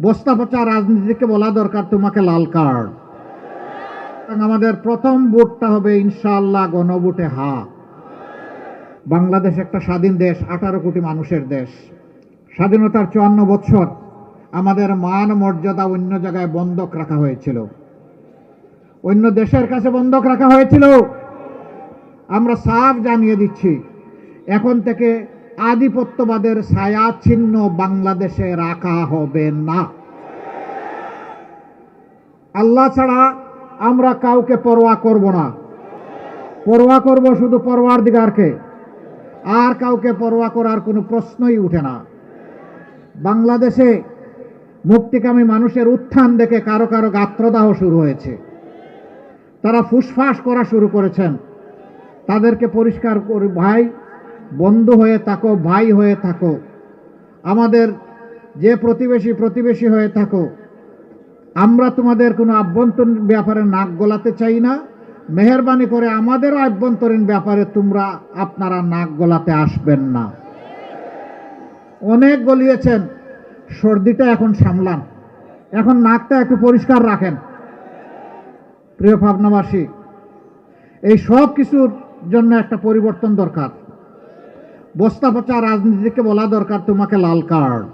বস্তা পচা রাজনীতিকে বলা দরকার তোমাকে লাল কার্ড। আমাদের প্রথম ভোটটা হবে ইনশাআল্লাহ গণভোটে হা। বাংলাদেশ একটা স্বাধীন দেশ, 18 কোটি মানুষের দেশ। স্বাধীনতার 54 বছর আমাদের মান মর্যাদা অন্য জায়গায় বন্ধক রাখা হয়েছিল, অন্য দেশের কাছে বন্ধক রাখা হয়েছিল। আমরা সাফ জানিয়ে দিচ্ছি, এখন থেকে আধিপত্যবাদের ছায়া চিহ্ন বাংলাদেশে রাখা হবে না। আল্লাহ ছাড়া আমরা কাউকে পরোয়া করব না। পরোয়া করব শুধু পরওয়ারদিগারকে, আর কাউকে পরোয়া করার কোনো প্রশ্নই উঠে না। বাংলাদেশে মুক্তিকামী মানুষের উত্থান দেখে কারো কারো গাত্রদাহ শুরু হয়েছে, তারা ফুসফাস করা শুরু করেছেন। তাদেরকে পরিষ্কার করে, ভাই বন্ধু হয়ে থাকো, ভাই হয়ে থাকো, আমাদের যে প্রতিবেশী হয়ে থাকো। আমরা তোমাদের কোনো আভ্যন্তরীণ ব্যাপারে নাক গলাতে চাই না। মেহেরবানি করে আমাদেরও আভ্যন্তরীণ ব্যাপারে আপনারা নাক গলাতে আসবেন না। অনেক গলিয়েছেন, সর্দিটা এখন সামলান, এখন নাকটা একটু পরিষ্কার রাখেন। প্রিয় পাবনাবাসী, এই সব কিছুর জন্য একটা পরিবর্তন দরকার। বস্তা পচা রাজনীতিকে বলা দরকার তোমাকে লাল কার্ড।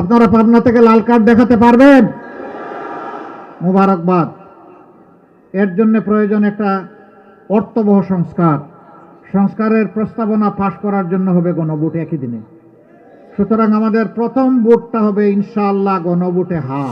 আপনারা পাবনা থেকে লাল কার্ড দেখাতে পারবেন? মুবারকবাদ। এর জন্য প্রয়োজন একটা অর্থবহ সংস্কারের প্রস্তাবনা পাশ করার জন্য হবে গণভোট একই দিনে। সুতরাং আমাদের প্রথম ভোটটা হবে ইনশাআল্লাহ গণভোটে হা।